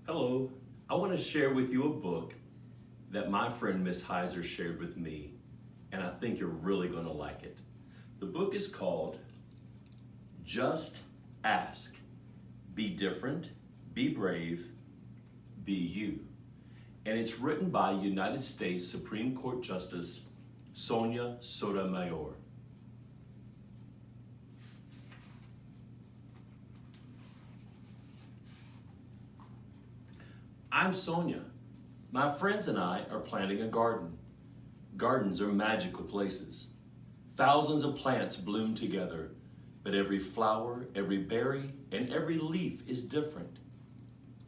Hello, I want to share with you a book that my friend Miss Heiser shared with me, and I think you're really going to like it. The book is called Just Ask. Be Different, Be Brave, Be You. And it's written by United States Supreme Court Justice Sonia Sotomayor. I'm Sonia. My friends and I are planting a garden. Gardens are magical places. Thousands of plants bloom together, but every flower, every berry, and every leaf is different.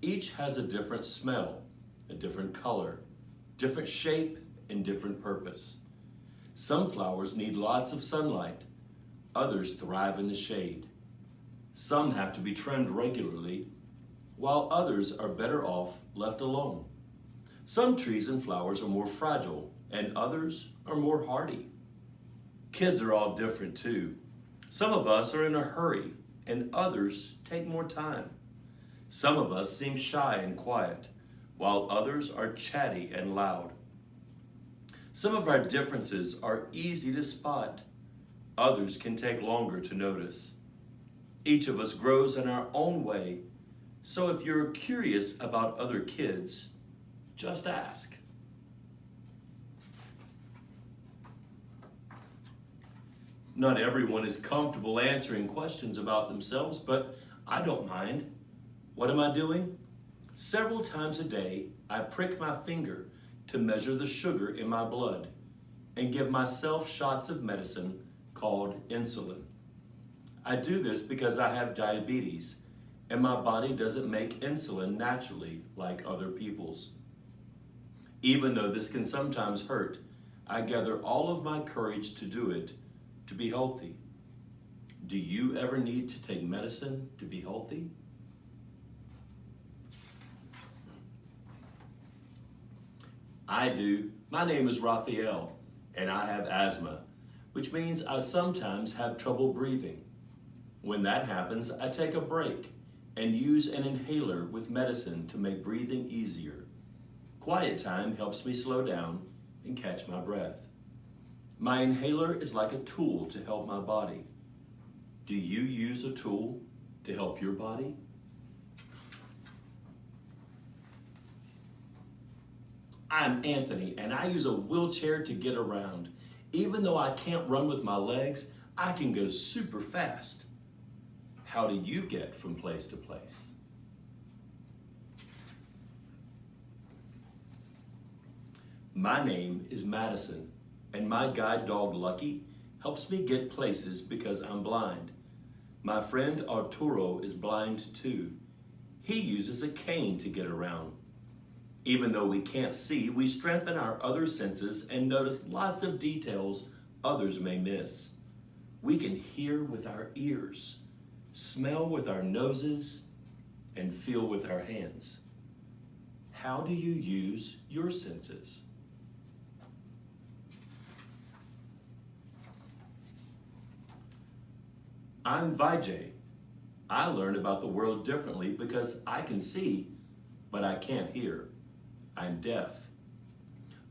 Each has a different smell, a different color, different shape, and different purpose. Some flowers need lots of sunlight. Others thrive in the shade. Some have to be trimmed regularly, while others are better off left alone. Some trees and flowers are more fragile, and others are more hardy. Kids are all different too. Some of us are in a hurry, and others take more time. Some of us seem shy and quiet, while others are chatty and loud. Some of our differences are easy to spot. Others can take longer to notice. Each of us grows in our own way. So if you're curious about other kids, just ask. Not everyone is comfortable answering questions about themselves, but I don't mind. What am I doing? Several times a day, I prick my finger to measure the sugar in my blood and give myself shots of medicine called insulin. I do this because I have diabetes, and my body doesn't make insulin naturally like other people's. Even though this can sometimes hurt, I gather all of my courage to do it to be healthy. Do you ever need to take medicine to be healthy? I do. My name is Raphael, and I have asthma, which means I sometimes have trouble breathing. When that happens, I take a break and use an inhaler with medicine to make breathing easier. Quiet time helps me slow down and catch my breath. My inhaler is like a tool to help my body. Do you use a tool to help your body? I'm Anthony, and I use a wheelchair to get around. Even though I can't run with my legs, I can go super fast. How do you get from place to place? My name is Madison, and my guide dog Lucky helps me get places because I'm blind. My friend Arturo is blind too. He uses a cane to get around. Even though we can't see, we strengthen our other senses and notice lots of details others may miss. We can hear with our ears, smell with our noses, and feel with our hands. How do you use your senses? I'm Vijay. I learn about the world differently because I can see, but I can't hear. I'm deaf.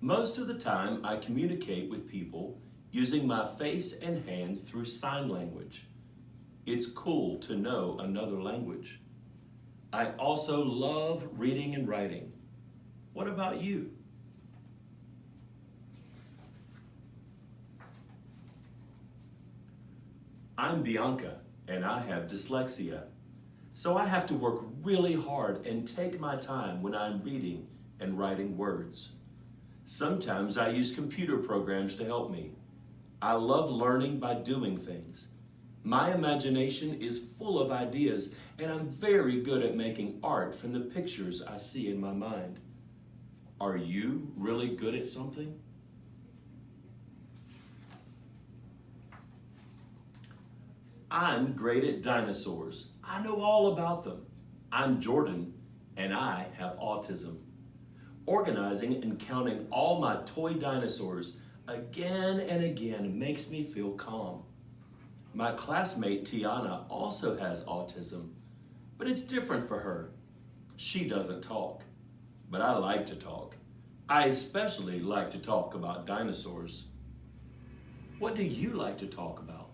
Most of the time, I communicate with people using my face and hands through sign language. It's cool to know another language. I also love reading and writing. What about you? I'm Bianca, and I have dyslexia. So I have to work really hard and take my time when I'm reading and writing words. Sometimes I use computer programs to help me. I love learning by doing things. My imagination is full of ideas, and I'm very good at making art from the pictures I see in my mind. Are you really good at something? I'm great at dinosaurs. I know all about them. I'm Jordan, and I have autism. Organizing and counting all my toy dinosaurs again and again makes me feel calm. My classmate Tiana also has autism, but it's different for her. She doesn't talk, but I like to talk. I especially like to talk about dinosaurs. What do you like to talk about?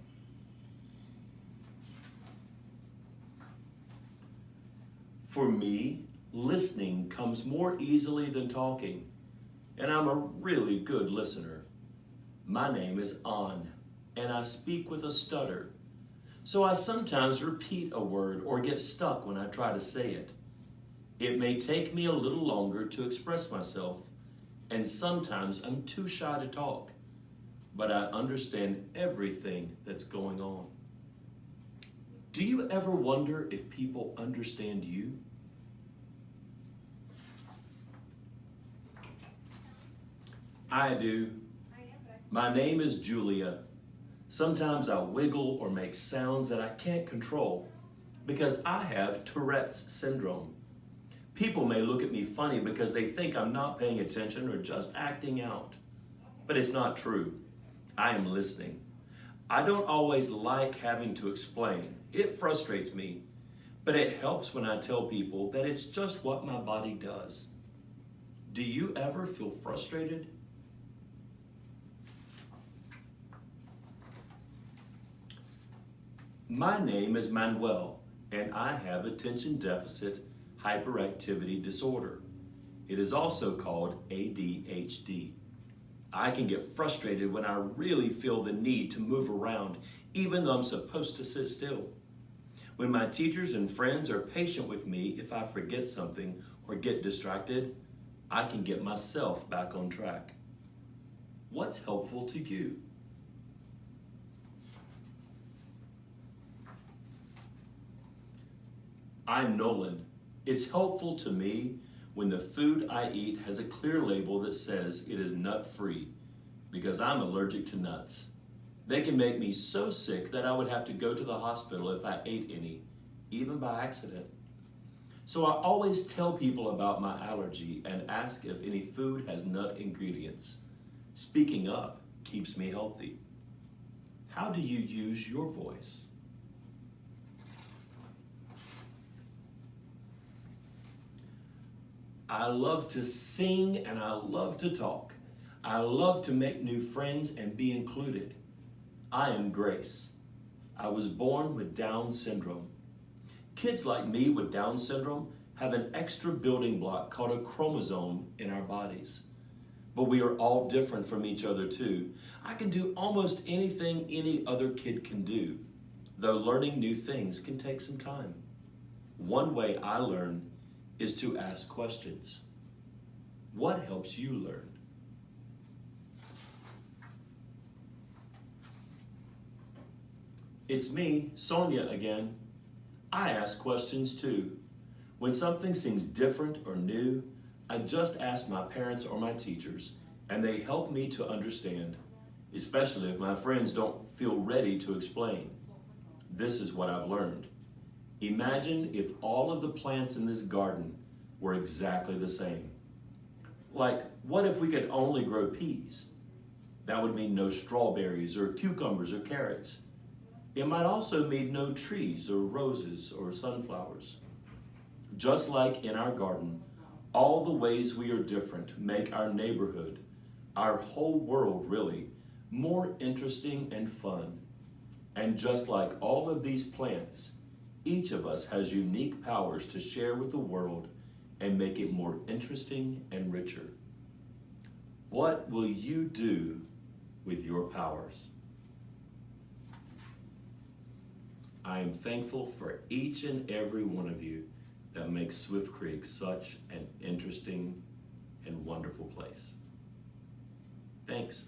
For me, listening comes more easily than talking, and I'm a really good listener. My name is An, and I speak with a stutter, so I sometimes repeat a word or get stuck when I try to say it. It may take me a little longer to express myself, and sometimes I'm too shy to talk, but I understand everything that's going on. Do you ever wonder if people understand you? I do. My name is Julia. Sometimes I wiggle or make sounds that I can't control because I have Tourette's syndrome. People may look at me funny because they think I'm not paying attention or just acting out. But it's not true. I am listening. I don't always like having to explain. It frustrates me. But it helps when I tell people that it's just what my body does. Do you ever feel frustrated? My name is Manuel, and I have attention deficit hyperactivity disorder. It is also called ADHD. I can get frustrated when I really feel the need to move around, even though I'm supposed to sit still. When my teachers and friends are patient with me if I forget something or get distracted, I can get myself back on track. What's helpful to you? I'm Nolan. It's helpful to me when the food I eat has a clear label that says it is nut-free because I'm allergic to nuts. They can make me so sick that I would have to go to the hospital if I ate any, even by accident. So I always tell people about my allergy and ask if any food has nut ingredients. Speaking up keeps me healthy. How do you use your voice? I love to sing and I love to talk. I love to make new friends and be included. I am Grace. I was born with Down syndrome. Kids like me with Down syndrome have an extra building block called a chromosome in our bodies. But we are all different from each other too. I can do almost anything any other kid can do, though learning new things can take some time. One way I learn is to ask questions. What helps you learn? It's me, Sonia, again. I ask questions too. When something seems different or new, I just ask my parents or my teachers, and they help me to understand, especially if my friends don't feel ready to explain. This is what I've learned. Imagine if all of the plants in this garden were exactly the same. Like, what if we could only grow peas? That would mean no strawberries or cucumbers or carrots. It might also mean no trees or roses or sunflowers. Just like in our garden, all the ways we are different make our neighborhood, our whole world really, more interesting and fun. And just like all of these plants, each of us has unique powers to share with the world and make it more interesting and richer. What will you do with your powers? I am thankful for each and every one of you that makes Swift Creek such an interesting and wonderful place. Thanks.